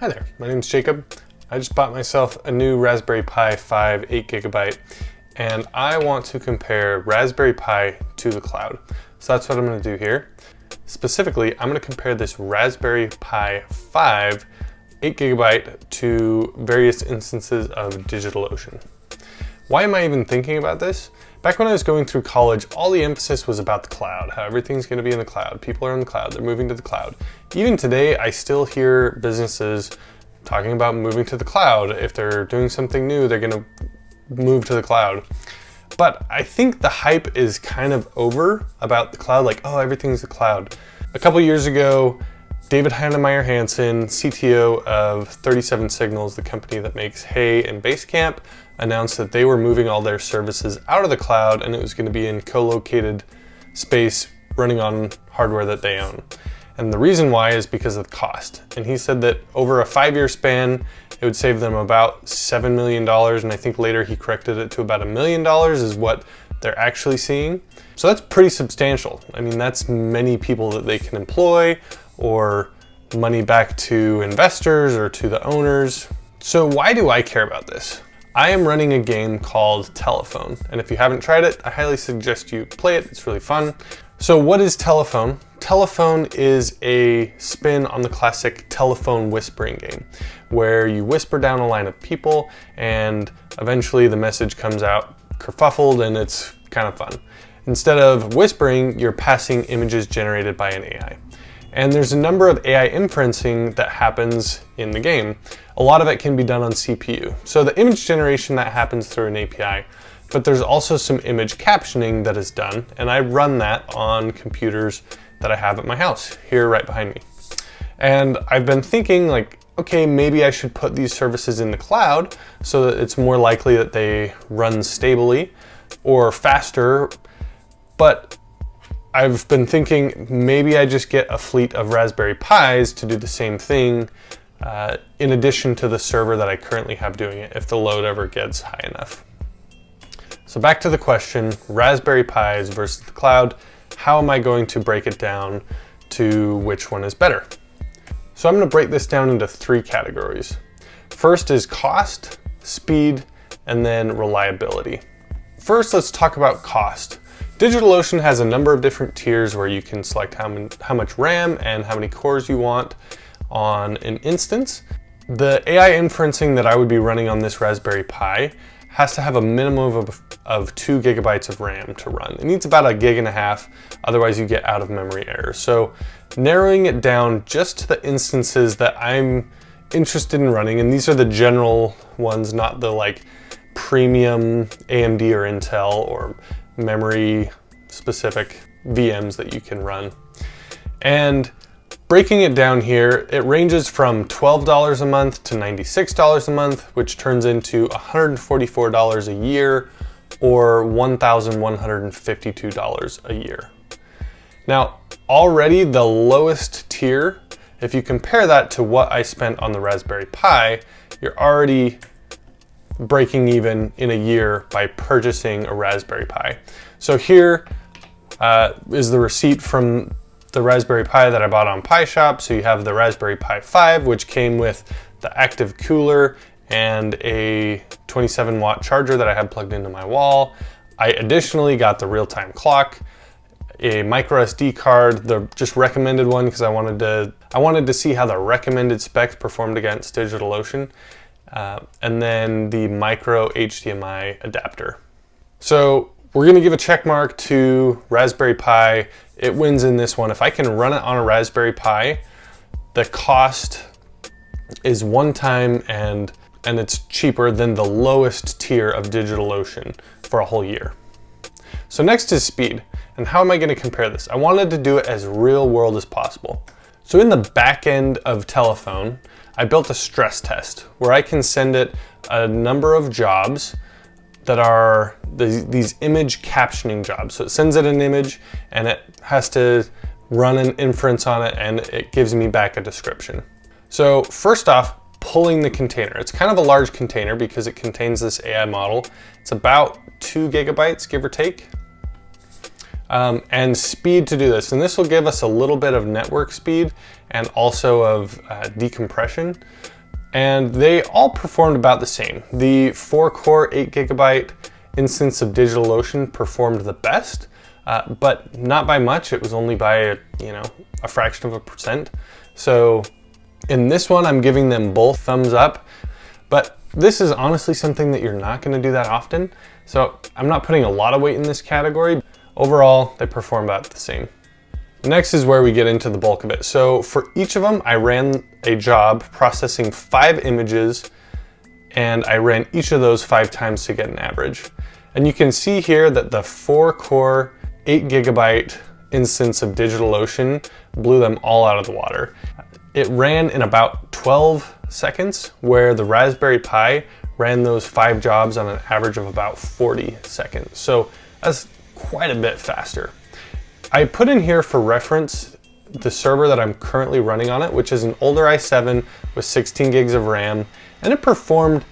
Hi there, my name's Jacob. I just bought myself a new Raspberry Pi 5 8GB, and I want to compare Raspberry Pi to the cloud. So that's what I'm going to do here. Specifically, I'm going to compare this Raspberry Pi 5 8GB to various instances of DigitalOcean. Why am I even thinking about this? Back when I was going through college, all the emphasis was about the cloud, how everything's going to be in the cloud. People are in the cloud, they're moving to the cloud. Even today, I still hear businesses talking about moving to the cloud. If they're doing something new, they're going to move to the cloud. But I think the hype is kind of over about the cloud, like, oh, everything's the cloud. A couple years ago, David Heinemeier Hansson, CTO of 37 Signals, the company that makes Hay and Basecamp, announced that they were moving all their services out of the cloud and it was going to be in co-located space running on hardware that they own. And the reason why is because of the cost. And he said that over a 5-year span, it would save them about $7 million. And I think later he corrected it to about $1 million is what they're actually seeing. So that's pretty substantial. I mean, that's many people that they can employ, or money back to investors or to the owners. So why do I care about this? I am running a game called TelAIphone, and if you haven't tried it, I highly suggest you play it. It's really fun. So what is TelAIphone? TelAIphone is a spin on the classic telephone whispering game, where you whisper down a line of people and eventually the message comes out kerfuffled and it's kind of fun. Instead of whispering, you're passing images generated by an AI. And there's a number of AI inferencing that happens in the game. A lot of it can be done on CPU. So the image generation that happens through an API, but there's also some image captioning that is done, and I run that on computers that I have at my house, here right behind me. And I've been thinking, like, okay, maybe I should put these services in the cloud so that it's more likely that they run stably or faster, but I've been thinking maybe I just get a fleet of Raspberry Pis to do the same thing in addition to the server that I currently have doing it, if the load ever gets high enough. So back to the question, Raspberry Pis versus the cloud, how am I going to break it down to which one is better? So I'm going to break this down into 3 categories. First is cost, speed, and then reliability. First, let's talk about cost. DigitalOcean has a number of different tiers where you can select how much RAM and how many cores you want on an instance. The AI inferencing that I would be running on this Raspberry Pi has to have a minimum of 2 GB of RAM to run. It needs about 1.5 GB, otherwise you get out of memory errors. So narrowing it down just to the instances that I'm interested in running, and these are the general ones, not the like premium AMD or Intel or memory specific VMs that you can run. And breaking it down here, it ranges from $12 a month to $96 a month, which turns into $144 a year or $1,152 a year. Now, already the lowest tier, if you compare that to what I spent on the Raspberry Pi, you're already breaking even in a year by purchasing a Raspberry Pi. So here is the receipt from the Raspberry Pi that I bought on Pi Shop. So you have the Raspberry Pi 5, which came with the active cooler and a 27-watt charger that I had plugged into my wall. I additionally got the real-time clock, a micro SD card, the just recommended one because I wanted to see how the recommended specs performed against DigitalOcean. And then the micro HDMI adapter. So we're going to give a check mark to Raspberry Pi. It wins in this one. If I can run it on a Raspberry Pi, the cost is one time and it's cheaper than the lowest tier of DigitalOcean for a whole year. So next is speed. And how am I going to compare this? I wanted to do it as real world as possible. So in the back end of TelAIphone, I built a stress test where I can send it a number of jobs that are these image captioning jobs. So it sends it an image and it has to run an inference on it and it gives me back a description. So first off, pulling the container. It's kind of a large container because it contains this AI model. It's about 2 GB, give or take. and speed to do this. And this will give us a little bit of network speed and also of decompression. And they all performed about the same. The 4-core 8GB instance of DigitalOcean performed the best, but not by much. It was only by a fraction of a percent. So in this one, I'm giving them both thumbs up, but this is honestly something that you're not going to do that often. So I'm not putting a lot of weight in this category. Overall, they perform about the same. Next is where we get into the bulk of it. So for each of them, I ran a job processing 5 images, and I ran each of those 5 times to get an average. And you can see here that the 4-core 8GB instance of DigitalOcean blew them all out of the water. It ran in about 12 seconds, where the Raspberry Pi ran those 5 jobs on an average of about 40 seconds. So that's quite a bit faster. I put in here for reference the server that I'm currently running on it, which is an older i7 with 16 gigs of RAM, and it performed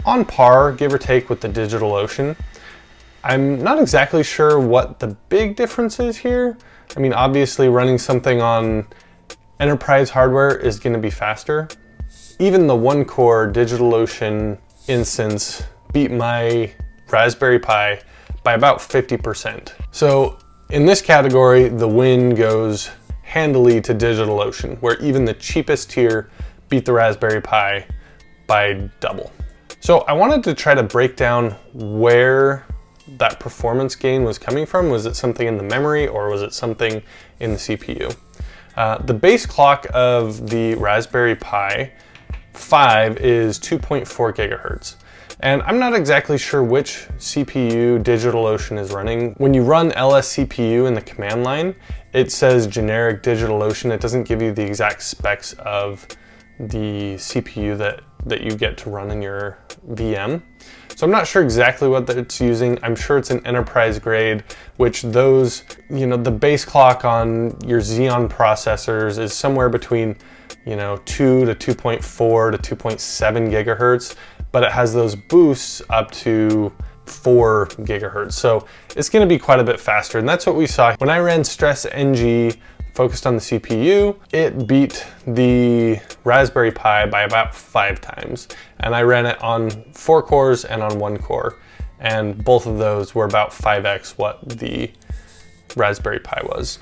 on par, give or take, with the DigitalOcean. I'm not exactly sure what the big difference is here. I mean, obviously running something on enterprise hardware is going to be faster. Even the 1-core DigitalOcean instance beat my Raspberry Pi by about 50%. So in this category, the win goes handily to DigitalOcean, where even the cheapest tier beat the Raspberry Pi by double. So I wanted to try to break down where that performance gain was coming from. Was it something in the memory, or was it something in the CPU? The base clock of the Raspberry Pi 5 is 2.4 gigahertz. And I'm not exactly sure which CPU DigitalOcean is running. When you run lscpu in the command line, it says generic DigitalOcean. It doesn't give you the exact specs of the CPU that you get to run in your VM. So I'm not sure exactly what it's using. I'm sure it's an enterprise grade, which those, the base clock on your Xeon processors is somewhere between 2 to 2.4 to 2.7 gigahertz, but it has those boosts up to 4 gigahertz. So it's going to be quite a bit faster. And that's what we saw. When I ran Stress NG focused on the CPU, it beat the Raspberry Pi by about 5 times. And I ran it on 4 cores and on 1 core. And both of those were about 5x what the Raspberry Pi was.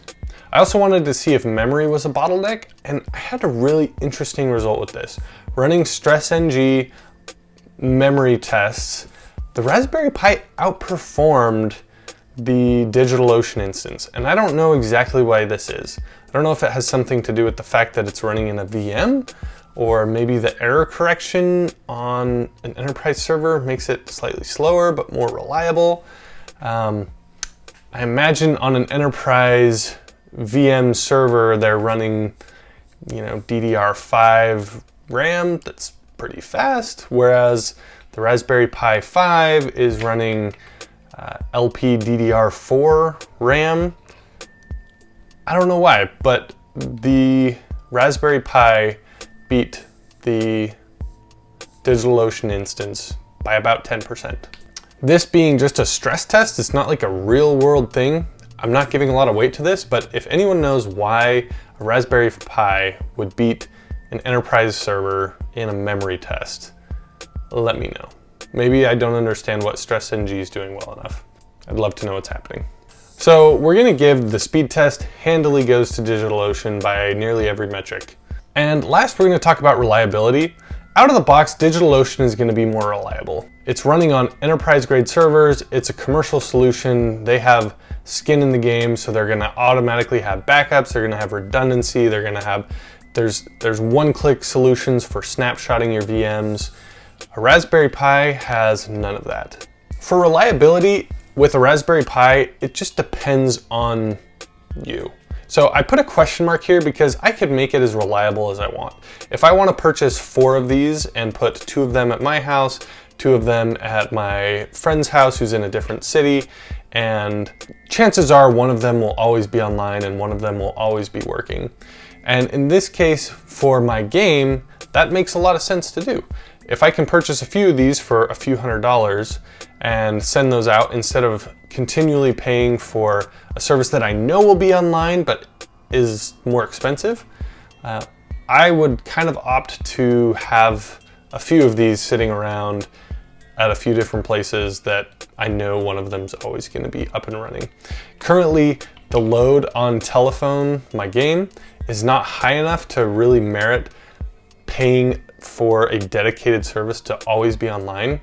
I also wanted to see if memory was a bottleneck, and I had a really interesting result with this. Running Stress NG memory tests, the Raspberry Pi outperformed the DigitalOcean instance, and I don't know exactly why this is. I don't know if it has something to do with the fact that it's running in a VM, or maybe the error correction on an enterprise server makes it slightly slower but more reliable. I imagine on an enterprise VM server they're running DDR5 RAM that's pretty fast, whereas the Raspberry Pi 5 is running LPDDR4 RAM. I don't know why, but the Raspberry Pi beat the DigitalOcean instance by about 10%. This being just a stress test, it's not like a real world thing. I'm not giving a lot of weight to this, but if anyone knows why a Raspberry Pi would beat an enterprise server in a memory test, let me know. Maybe I don't understand what Stress NG is doing well enough. I'd love to know what's happening. So we're gonna give the speed test handily goes to DigitalOcean by nearly every metric. And last, we're gonna talk about reliability. Out of the box, DigitalOcean is gonna be more reliable. It's running on enterprise grade servers. It's a commercial solution. They have skin in the game, so they're gonna automatically have backups. They're gonna have redundancy. They're gonna have, there's one-click solutions for snapshotting your VMs. A Raspberry Pi has none of that. For reliability, with a Raspberry Pi, it just depends on you. So I put a question mark here because I could make it as reliable as I want. If I want to purchase 4 of these and put 2 of them at my house, 2 of them at my friend's house who's in a different city, and chances are one of them will always be online and one of them will always be working. And in this case, for my game, that makes a lot of sense to do. If I can purchase a few of these for a few $100s and send those out instead of continually paying for a service that I know will be online but is more expensive, I would kind of opt to have a few of these sitting around at a few different places that I know one of them's always going to be up and running. Currently, the load on TelAIphone, my game, is not high enough to really merit paying for a dedicated service to always be online.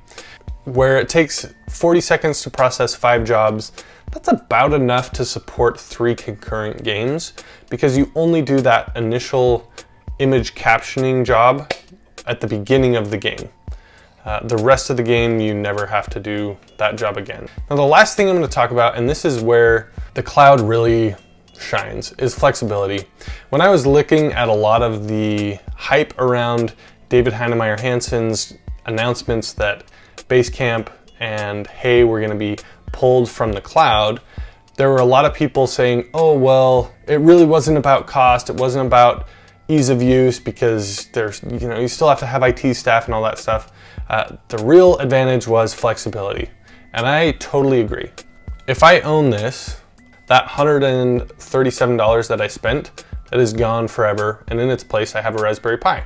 Where it takes 40 seconds to process 5 jobs, that's about enough to support 3 concurrent games, because you only do that initial image captioning job at the beginning of the game. The rest of the game, you never have to do that job again. Now, the last thing I'm going to talk about, and this is where the cloud really shines, is flexibility. When I was looking at a lot of the hype around David Heinemeier Hanssen's announcements that Basecamp and Hey, we're going to be pulled from the cloud, there were a lot of people saying, oh, well, it really wasn't about cost. It wasn't about ease of use, because you still have to have IT staff and all that stuff. The real advantage was flexibility. And I totally agree. If I own this, that $137 that I spent, that is gone forever. And in its place, I have a Raspberry Pi,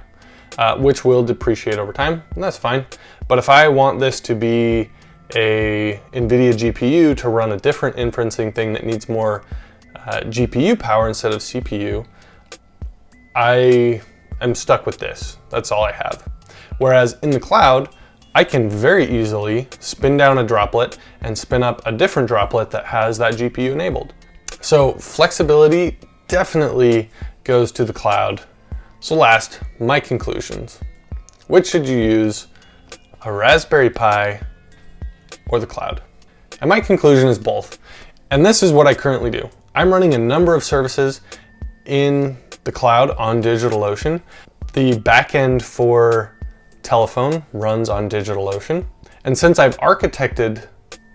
which will depreciate over time, and that's fine. But if I want this to be a NVIDIA GPU to run a different inferencing thing that needs more GPU power instead of CPU, I am stuck with this. That's all I have. Whereas in the cloud, I can very easily spin down a droplet and spin up a different droplet that has that GPU enabled. So flexibility definitely goes to the cloud. So last, my conclusions. Which should you use, a Raspberry Pi or the cloud? And my conclusion is both. And this is what I currently do. I'm running a number of services in the cloud on DigitalOcean. The backend for TelAIphone runs on DigitalOcean. And since I've architected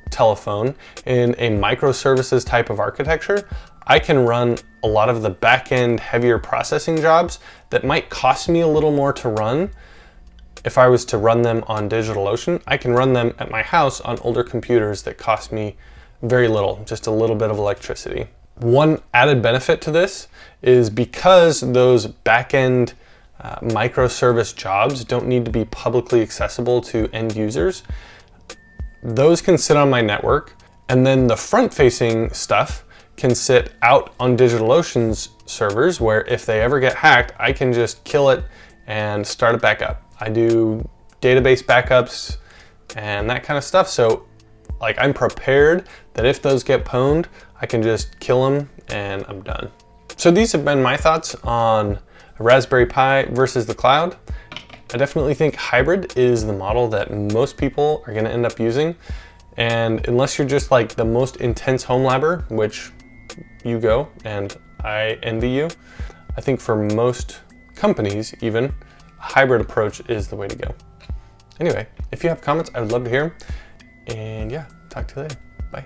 TelAIphone in a microservices type of architecture, I can run a lot of the backend heavier processing jobs that might cost me a little more to run. If I was to run them on DigitalOcean, I can run them at my house on older computers that cost me very little, just a little bit of electricity. One added benefit to this is because those backend microservice jobs don't need to be publicly accessible to end users, those can sit on my network, and then the front-facing stuff can sit out on DigitalOcean's servers, where if they ever get hacked, I can just kill it and start it back up. I do database backups and that kind of stuff, so like I'm prepared that if those get pwned, I can just kill them and I'm done. So these have been my thoughts on a Raspberry Pi versus the cloud. I definitely think hybrid is the model that most people are going to end up using. And unless you're just like the most intense home labber, which you go, and I envy you, I think for most companies even, a hybrid approach is the way to go. Anyway, if you have comments, I would love to hear them. And yeah, talk to you later. Bye.